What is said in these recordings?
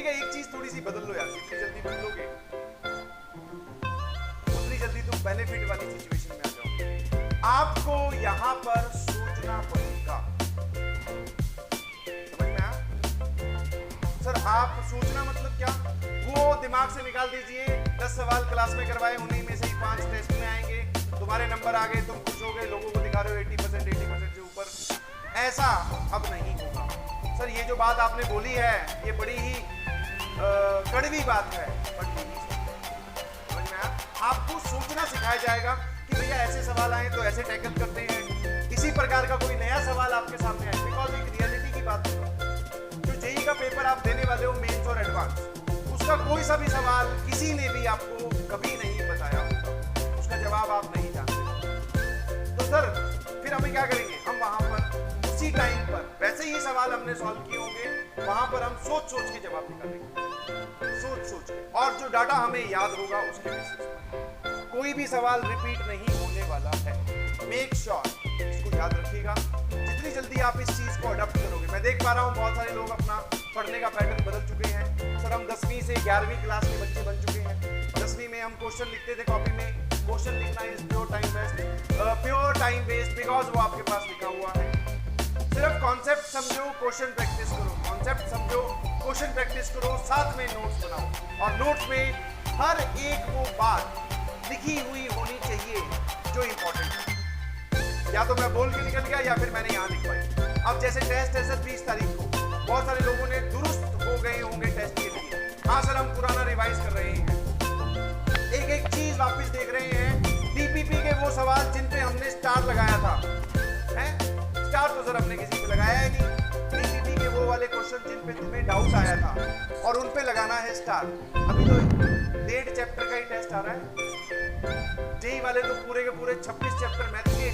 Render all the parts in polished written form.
ठीक है, एक चीज थोड़ी सी बदल लो यार, जितनी जल्दी बदलोगे उतनी जल्दी तुम बेनिफिट वाली सिचुएशन में आ जाओगे। आपको यहां पर सोचना पड़ेगा। समझ में आया? सर आप सोचना मतलब क्या? वो दिमाग से निकाल दीजिए 10 सवाल क्लास में करवाए, उन्हीं में से ही 5 टेस्ट में आएंगे, तुम्हारे नंबर आ गए, तुम खुश हो गए, लोगों को दिखा रहे हो 80% से ऊपर। ऐसा अब नहीं होगा। सर ये जो बात आपने बोली है ये बड़ी ही कड़वी बात है, बट समझ में आया? आपको सोचना सिखाया जाएगा कि भैया ऐसे सवाल आए तो ऐसे टैकल करते हैं, इसी प्रकार का कोई नया सवाल आपके सामने आए, बिकॉज एक रियलिटी की बात है। जो जेईई का पेपर आप देने वाले हो मेंस और एडवांस, उसका कोई सा भी सवाल किसी ने भी आपको कभी नहीं बताया होगा, उसका जवाब आप नहीं जानते। तो सर फिर हमें क्या करेंगे? हम वहां पर उसी टाइम पर वैसे ही सवाल हमने सॉल्व किए होंगे, वहां पर हम सोच सोच के जवाब निकालेंगे, सोच सोच के, और जो डाटा हमें याद होगा उसके बेसिस पर। कोई भी सवाल रिपीट नहीं होने वाला है। मेक श्योर इसको याद रखिएगा। जितनी जल्दी आप इस चीज को अडॉप्ट करोगे, मैं देख पा रहा हूँ बहुत सारे लोग अपना पढ़ने का पैटर्न बदल चुके हैं। सर हम 10वीं से 11वीं क्लास के बच्चे बन चुके हैं। 10वीं में हम क्वेश्चन लिखते थे कॉपी में, क्वेश्चन लिखना is pure time waste, because वो आपके पास लिखा हुआ है। सिर्फ कॉन्सेप्ट समझो, क्वेश्चन प्रैक्टिस करो, कॉन्सेप्ट समझो, क्वेश्चन प्रैक्टिस करो, साथ में नोट्स बनाओ, और नोट्स में हर एक वो बात लिखी हुई होनी चाहिए जो इंपॉर्टेंट है। या तो मैं बोल के निकल गया या फिर मैंने यहाँ लिख पाई। अब जैसे टेस्ट है सर 20 तारीख को, बहुत सारे लोगों ने दुरुस्त हो गए होंगे टेस्ट के लिए। हाँ सर हम पुराना रिवाइज कर रहे हैं, एक एक चीज वापस देख रहे हैं। डीपीपी के वो सवाल जिन पे हमने स्टार लगाया था, हैं? स्टार तो सर हमने किसी पे लगाया ही नहीं। डीपीपी के वो वाले क्वेश्चन जिन पे तुम्हें डाउट आया था और उन पे लगाना है स्टार। अभी तो 1.5 चैप्टर का ही टेस्ट आ रहा है। जेईई वाले तो पूरे के पूरे 26 चैप्टर मैथ के,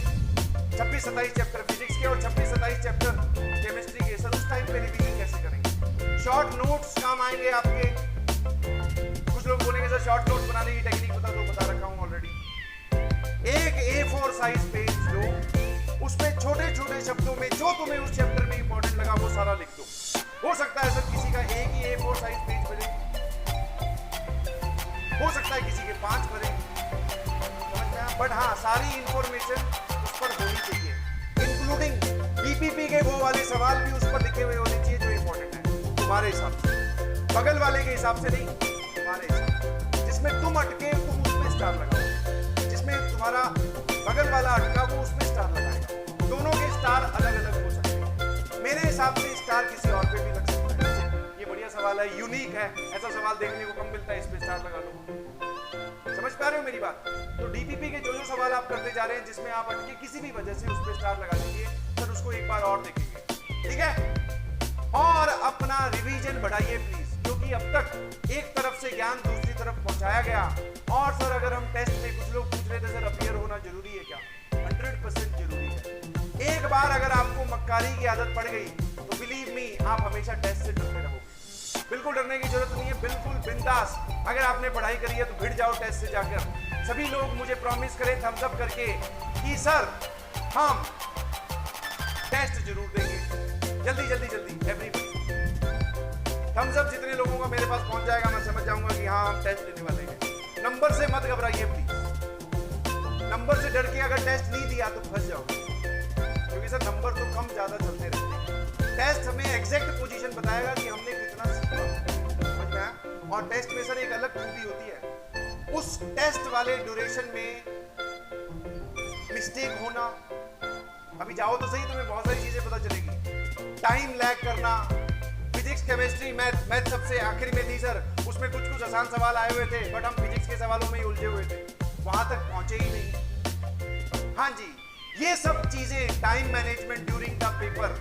26-27 चैप्टर फिजिक्स के और 26-27 चैप्टर केमिस्ट्री के। सर उस टाइम पे रिवीजन कैसे करेंगे? शॉर्ट नोट्स काम आएंगे आपके। कुछ लोग बोलेंगे सर शॉर्ट नोट्स बनाने की टेक्निक बता रखा हूं ऑलरेडी। एक A4 साइज पेज लो, उसमें छोटे छोटे शब्दों में जो तुम्हें उस चैप्टर में इंपॉर्टेंट लगा वो सारा लिख दो। हो सकता है सर किसी का एक ही A4 साइज पेज बने, हो सकता है किसी के 5 बने, बट हाँ सारी इंफॉर्मेशन उस पर होनी चाहिए, इंक्लूडिंग बीपीपी के वो वाले सवाल भी उस पर लिखे हुए होने चाहिए जो इंपॉर्टेंट है तुम्हारे हिसाब से, बगल वाले के हिसाब से नहीं, तुम्हारे हिसाब से। जिसमें तुम अटके तुम उसमें स्टार लगाओ, जिसमें तुम्हारा बगल वाला अटका वो उसमें स्टार लगाएगा। दोनों के स्टार अलग अलग हो सकते हैं। मेरे हिसाब से स्टार किसी और पे भी लग सकता है। ये बढ़िया सवाल है, यूनिक है, ऐसा सवाल देखने को कम मिलता है, इस पे स्टार लगा लो। समझ पा रहे हो मेरी बात? तो डीपीपी के जो जो सवाल आप करते जा रहे हैं जिसमें आप अटके किसी भी वजह से उस पे स्टार लगा दीजिए, फिर उसको एक बार और देखेंगे, ठीक है? और अपना रिवीजन बढ़ाइए प्लीज, क्योंकि अब तक एक तरफ से ज्ञान दूसरी तरफ पहुंचाया गया। और सर अगर हम टेस्ट में, कुछ लोग पूछ रहे थे सर अपीयर होना जरूरी है क्या? 100% जरूरी है। एक बार अगर आपको मक्कारी की आदत पड़ गई तो बिलीव मी आप हमेशा टेस्ट से डरते रहोगे। बिल्कुल डरने की जरूरत नहीं है, बिल्कुल बिंदास। अगर आपने पढ़ाई करी है तो भिड़ जाओ टेस्ट से जाकर। सभी लोग मुझे प्रॉमिस करें थम्स अप करके कि सर हम टेस्ट जरूर देंगे, जल्दी जल्दी जल्दी एवरीबॉडी। थम्स अप जितने लोगों का मेरे पास पहुंच जाएगा मैं समझ जाऊंगा कि हाँ हम टेस्ट देने वाले हैं। नंबर से मत घबराइए प्लीज, नंबर से डर के अगर टेस्ट नहीं दिया तो फंस जाओगे, क्योंकि सर नंबर तो कम ज्यादा चलते रहते हैं। टेस्ट हमें एग्जैक्ट पोजीशन बताएगा कि हमने कितना सीखा, समझ में आया? और टेस्ट में सर एक अलग खूबी होती है, उस टेस्ट वाले ड्यूरेशन में मिस्टेक होना, अभी जाओ तो सही तुम्हें बहुत सारी चीजें पता चलेगी। टाइम लैग करना, फिजिक्स केमिस्ट्री मैथ सबसे आखिर में थी सर, उसमें कुछ आसान सवाल आए हुए थे बट हम फिजिक्स के सवालों में ही उलझे हुए थे, वहां तक पहुंचे ही नहीं। हाँ जी, ये सब चीजें time management during the paper,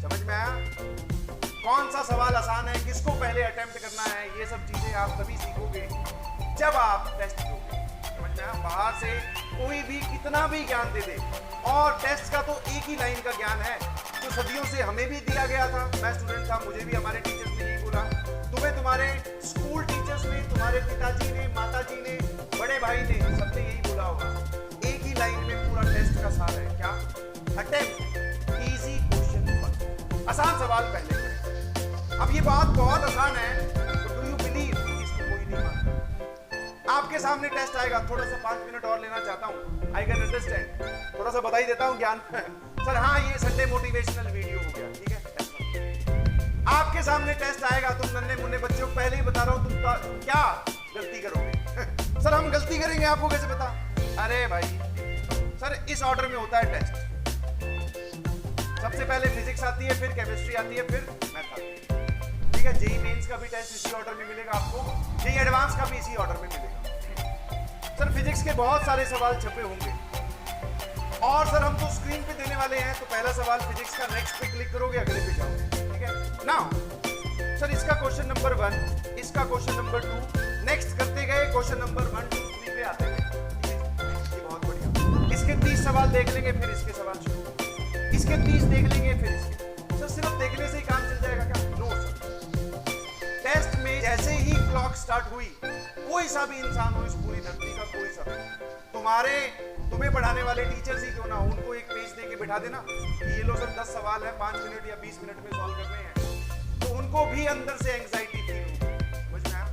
समझ में आया? कौन सा सवाल आसान है, किसको पहले अटेम्प्ट करना है, ये सब चीजें आप तभी सीखोगे जब आप टेस्ट दोगे। समझ में आया? बाहर से कोई भी कितना भी ज्ञान दे दे, और टेस्ट का तो एक ही लाइन का ज्ञान है जो सदियों से हमें भी दिया गया था। मैं स्टूडेंट था, मुझे भी हमारे टीचर्स ने यही बोला, तुम्हें तुम्हारे स्कूल टीचर्स ने, तुम्हारे पिताजी ने, माताजी ने, बड़े भाई ने, सबने यही बोला होगा। एक ही लाइन में पूरा टेस्ट का सार है, क्या? अटेम्प्ट इजी क्वेश्चन फर्स्ट, आसान सवाल पहले करें। अब ये बात बहुत आसान है आपके सामने टेस्ट आएगा, थोड़ा सा 5 मिनट और लेना चाहता हूँ, आई कैन अंडरस्टैंड, थोड़ा सा बता ही देता हूँ ज्ञान सर हाँ ये संडे मोटिवेशनल वीडियो हो गया, ठीक है। आपके सामने टेस्ट आएगा, तुम नन्हे मुन्ने बच्चों को पहले ही बता रहा हूँ तुम क्या गलती करोगे सर हम गलती करेंगे आपको कैसे पता? अरे भाई सर इस ऑर्डर में होता है टेस्ट, सबसे पहले फिजिक्स आती है, फिर केमिस्ट्री आती है, फिर मैथ आती है, ठीक है। जेई मेंस का भी टेस्ट इसी ऑर्डर में मिलेगा आपको, जेई एडवांस का भी इसी ऑर्डर में मिलेगा। सर फिजिक्स के बहुत सारे सवाल छपे होंगे और सर हम तो स्क्रीन पे देने वाले हैं, तो पहला सवाल फिजिक्स का, नेक्स्ट पे क्लिक करोगे अगले पे जाओगे, ठीक है ना। सर इसका क्वेश्चन नंबर 1, इसका क्वेश्चन नंबर 2, नेक्स्ट करते गए क्वेश्चन नंबर 1 2 3 पे आते गए, ये बहुत बढ़िया। इसके 30 सवाल देख लेंगे, फिर इसके सवाल शुरू, इसके 30 देख लेंगे, फिर इसके। सर सिर्फ देखने से ही काम चल जाएगा क्या? नो सर, टेस्ट में जैसे ही क्लॉक स्टार्ट हुई, कोई सा भी इंसान हो इस पूरी धरती का, कोई सा तुम्हें पढ़ाने वाले टीचर्स ही क्यों ना, उनको एक पेज दे के बिठा देना कि ये लो सर 10 सवाल है, 5 मिनट या 20 मिनट में सॉल्व करने हैं, तो उनको भी अंदर से एंग्जाइटी फील होगी, समझ में आया?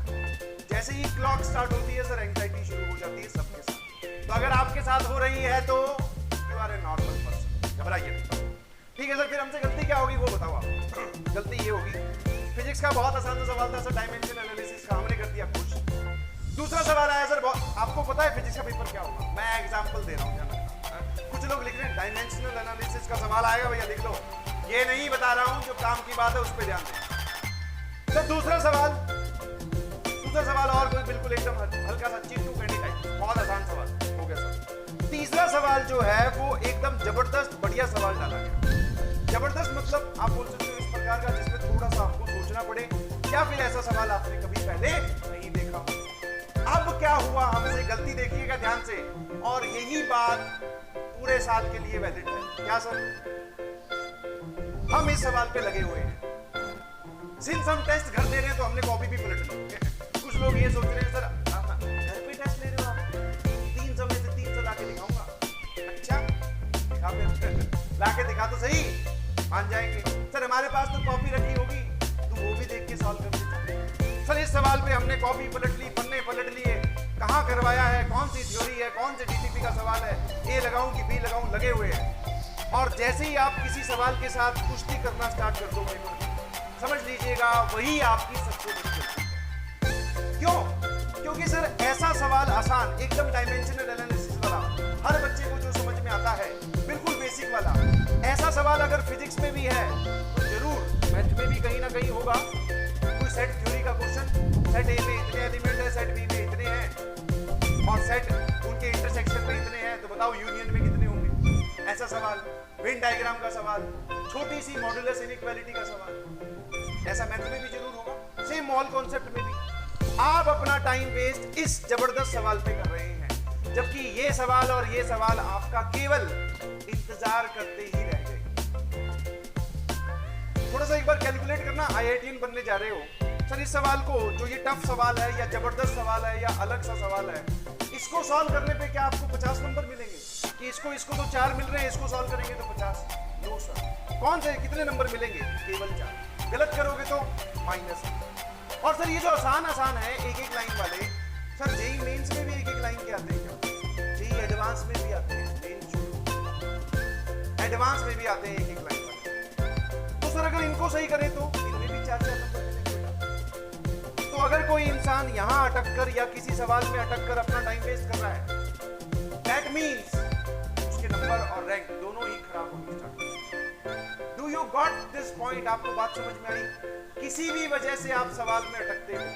जैसे ही क्लॉक स्टार्ट होती है सर एंग्जाइटी शुरू हो जाती है सबके साथ। तो अगर आपके साथ हो रही है तो you are a normal person, घबराइए, ठीक है सर। फिर हमसे गलती क्या होगी वो बताओ आप। गलती ये होगी, फिजिक्स का बहुत आसान सा सवाल था सर, डायमेंशन एनालिसिस का, हमने कर दिया खुश। दूसरा सवाल आया सर, आपको पता है फिजिक्स का पेपर क्या होगा? मैं एग्जांपल दे रहा हूँ, कुछ लोग लिख रहे हैं डायमेंशनल एनालिसिस का सवाल आएगा, भैया लिख लो, ये नहीं बता रहा हूँ, जो काम की बात है उस पर ध्यान दें। तो दूसरा सवाल और कोई बिल्कुल एकदम हल्का सा चिट्टू कैंडी टाइप, बहुत आसान सवाल हो गया सर। तीसरा सवाल जो है वो एकदम जबरदस्त बढ़िया सवाल डाला गया, जबरदस्त मतलब आप बोल सकते हो इस प्रकार का जिसमें थोड़ा सा आपको सोचना पड़े, या फिर ऐसा सवाल आपने कभी पहले नहीं देखा। अब क्या हुआ, हमसे गलती देखिएगा ध्यान से, और यही बात पूरे साल के लिए वैलिड है। क्या सर? हम इस सवाल पे लगे हुए हैं, सिंस हम टेस्ट घर दे रहे हैं तो हमने कॉपी भी पलट ली। कुछ लोग ये सोच रहे हैं सर घर पे टेस्ट ले रहे हो आप, 300 में से 300 लाके दिखाऊंगा। अच्छा दिखा, फिर लाके दिखा तो सही, मान जाएंगे। सर हमारे पास तो कॉपी रखी होगी, तो वो भी देख के सॉल्व कर देते। सर इस सवाल पे हमने कॉपी पलट ली, पन्ने पलट लिए, कहाँ करवाया है, कौन सी थ्योरी है, कौन से डीटीपी का सवाल है, ए लगाऊं कि बी लगाऊं, लगे हुए हैं। और जैसे ही आप किसी सवाल के साथ कुश्ती करना स्टार्ट कर दोगे, समझ लीजिएगा वही आपकी सबसे बड़ी गलती है। क्यों? क्योंकि सर ऐसा सवाल आसान, एकदम डायमेंशनल एनालिसिस वाला, हर बच्चे को जो समझ में आता है, बिल्कुल बेसिक वाला, ऐसा सवाल अगर फिजिक्स में भी है तो जरूर मैथ में भी कहीं ना कहीं होगा। कोई सेट थ्योरी का क्वेश्चन, सेट ए में इतने एलिमेंट है, सेट बी में इतने हैं, और सेट उनके इंटरसेक्शन में इतने हैं, तो बताओ यूनियन में कितने होंगे? ऐसा सवाल, वेन डायग्राम का सवाल, छोटी सी मॉड्यूलस इनइक्वालिटी का सवाल, ऐसा मैथ में भी जरूर होगा, सेम मॉल कॉन्सेप्ट में भी। आप अपना टाइम वेस्ट इस जबरदस्त सवाल पे कर रहे हैं, जबकि ये सवाल और ये सवाल आपका केवल इंतजार करते ही रह गए। थोड़ा सा एक बार कैलकुलेट करना, आईआईटीएन बनने जा रहे हो सर, इस सवाल को, जो ये टफ सवाल है या जबरदस्त सवाल है या अलग सा सवाल है, इसको सॉल्व करने पे क्या आपको 50 नंबर मिलेंगे? कि इसको तो 4 मिल रहे हैं, इसको सॉल्व करेंगे तो 50? नो सर, कौन से कितने नंबर मिलेंगे? केवल 4। गलत करोगे तो माइनस। और सर ये जो आसान है एक एक लाइन वाले, सर जेई मेंस में भी एक एक लाइन के आते हैं क्या? जेई एडवांस में भी आते हैं, एडवांस में भी आते हैं एक एक लाइन वाले। तो सर अगर इनको सही करें तो इनमें भी 4-4 नंबर मिलेंगे। तो अगर कोई इंसान यहाँ अटक कर या किसी सवाल में अटक कर अपना टाइम वेस्ट कर रहा है, दैट मीन्स उसके नंबर और रैंक दोनों ही खराब होने start. Do you got this point? आपको बात समझ में आई? किसी भी वजह से आप सवाल में अटकते हो,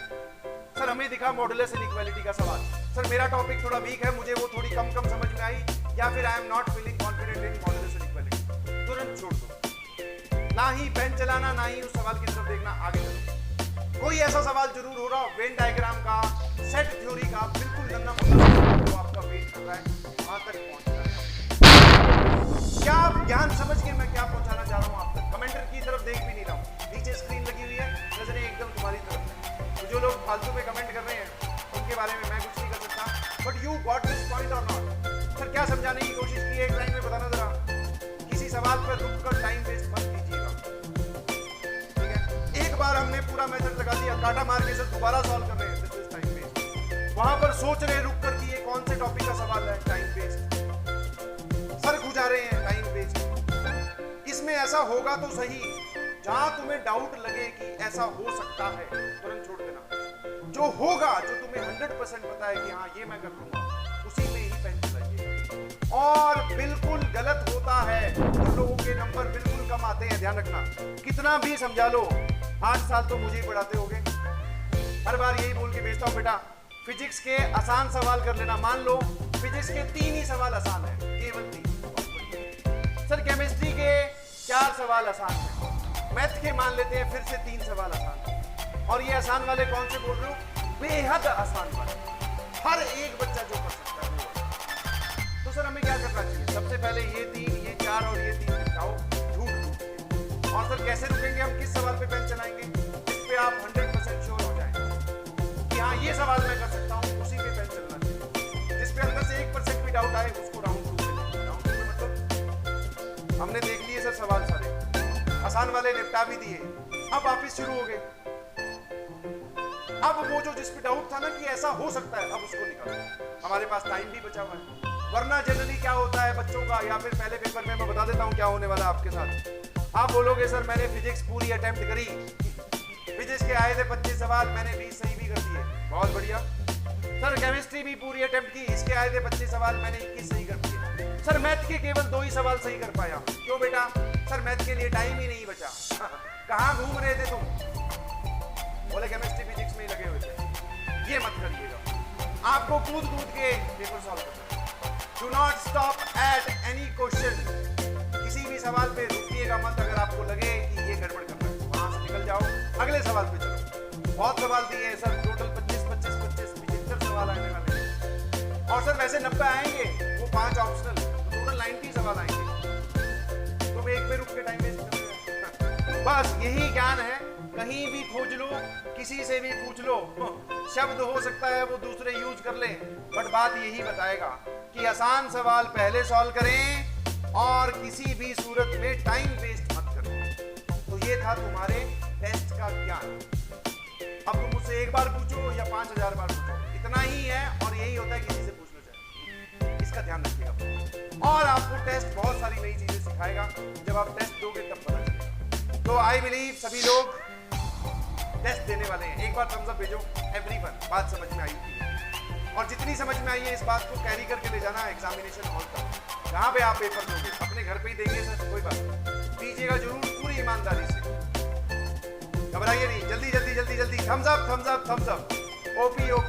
सर हमें दिखा मॉडुलस इनइक्वालिटी का सवाल, सर मेरा टॉपिक थोड़ा वीक है, मुझे वो थोड़ी कम समझ में आई, या फिर I am not feeling confident in modulus inequality, तुरंत छोड़ दो, ना ही पेन चलाना, ना ही उस सवाल की तरफ देखना, आगे चलो। कोई ऐसा सवाल जरूर हो रहा, वेन डायग्राम का, सेट थ्योरी का, बिल्कुल नन्ना मुन्ना जो आपका वेट कर रहा है, वहां तक पहुंचना है। क्या आप ज्ञान समझ के मैं क्या पहुंचाना चाह रहा हूं आप तक? कमेंटर की तरफ देख भी नहीं रहा हूं, नीचे स्क्रीन लगी हुई है, नजरें एकदम तुम्हारी तरफ है। तो जो लोग फालतू में कमेंट कर रहे हैं उनके बारे में मैं कुछ नहीं कर सकता, but you got this point और नॉट? सर क्या समझाने की कोशिश की है एक लाइन में बताना जरा। किसी सवाल पर रुक कर टाइम वेस्ट मत कीजिएगा, ठीक है? एक बार हमने पूरा मेथड लगा दिया, काटा मार के सर दोबारा सॉल्व कर रहे हैं, दिस इज टाइम वेस्ट। वहां पर सोच रहे रुक कर कि ये कौन से टॉपिक का सवाल है, टाइम वेस्ट, सर खुजा रहे हैं, टाइम वेस्ट। इसमें ऐसा होगा तो सही, जहां तुम्हें डाउट लगे कि ऐसा हो सकता है तुरंत छोड़ देना। जो होगा, जो तुम्हें 100% पता है कि हाँ ये मैं कर लूंगा, उसी में ही पेन चलाइए। और बिल्कुल गलत होता है उन लोगों के नंबर बिल्कुल कम आते हैं, ध्यान रखना। कितना भी समझा लो, 8 साल तो मुझे ही पढ़ाते होगे, हर बार यही बोल के भेजता हूं, बेटा फिजिक्स के आसान सवाल कर लेना। मान लो फिजिक्स के 3 ही सवाल आसान है, केवल 3। सर केमिस्ट्री के 4 सवाल आसान है, मैथ के मान लेते हैं फिर से 3 सवाल आसान है। और ये आसान वाले कौन से बोल रहे हो? बेहद आसान वाले, हर एक बच्चा जो कर सकता है वो। तो सर हमें क्या करना चाहिए? सबसे पहले ये 3, ये 4 और ये 3 निपटाओ झूठ। और सर कैसे रुकेंगे हम? किस सवाल पे पेन चलाएंगे जिस पे आप 100% श्योर हो जाए कि हाँ ये सवाल मैं कर सकता हूँ, उसी पे पेन चलना चाहिए। जिस पे अंदर से 1% भी डाउट आए उसको राउंड 2 पे। राउंड 2 में मतलब हमने देख लिए सर सवाल सारे, आसान वाले निपटा भी दिए, अब वापिस शुरू हो गए। अब वो जो जिस पे डाउट था ना कि ऐसा हो सकता है, अब उसको निकालो। हमारे पास टाइम भी बचा हुआ है। वरना जनरली क्या होता है बच्चों का, या फिर पहले पेपर में मैं बता देता हूँ क्या होने वाला है आपके साथ। आप बोलोगे सर मैंने फिजिक्स पूरी अटेम्प्ट करी, फिजिक्स के आए थे 25 सवाल, मैंने 20 सही भी कर दिए, बहुत बढ़िया। सर केमिस्ट्री भी पूरी अटेम्प्ट की, इसके आए थे 25 सवाल, मैंने 21 सही कर दिए। सर मैथ के केवल 2 ही सवाल सही कर पाया, क्यों बेटा? सर मैथ के लिए टाइम ही नहीं बचा। कहाँ घूम रहे थे तुम? बोले केमिस्ट्री फिजिक्स में ही लगे हुए थे। ये मत करिएगा, आपको कूद कूद के पेपर सॉल्व करना है। Do not stop at any question, किसी भी सवाल पे रुकिएगा मत। अगर आपको लगे कि ये गड़बड़ कर रहा है, वहां से निकल जाओ, अगले सवाल पे चलो। बहुत सवाल दिए हैं सर, टोटल 75 सवाल आने वाले हैं। और सर वैसे 90 आएंगे, वो 5 ऑप्शनल, तो टोटल 90 सवाल आएंगे। तुम एक पे रुक के टाइम वेस्ट कर रहे हो। बस यही ज्ञान है, कहीं भी खोज लो, किसी से भी पूछ लो, शब्द हो सकता है वो दूसरे यूज कर ले, बट बात यही बताएगा कि आसान सवाल पहले सॉल्व करें और किसी भी सूरत में टाइम वेस्ट मत करो। तो ये था तुम्हारे टेस्ट का ज्ञान। अब तुम मुझसे एक बार पूछो या 5000 बार पूछो, इतना ही है, और यही होता है किसी से पूछना चाहिए। इसका ध्यान रखिएगा। और आपको टेस्ट बहुत सारी नई चीजें सिखाएगा, जब आप टेस्ट दोगे तब पता चलेगा। तो आई बिलीव सभी लोग टेस्ट देने वाले हैं। एक बार थम्स अप भेजो एवरीवन, बात समझ में आई थी। और जितनी समझ में आई है इस बात को कैरी करके ले जाना एग्जामिनेशन हॉल तक, जहां पे आप पेपर दोगे। अपने घर पे ही देंगे सर, कोई बात नहीं, दीजिएगा जरूर पूरी ईमानदारी से, घबराइए नहीं। जल्दी जल्दी जल्दी जल्दी thumbs up thumbs up thumbs up. OP OP.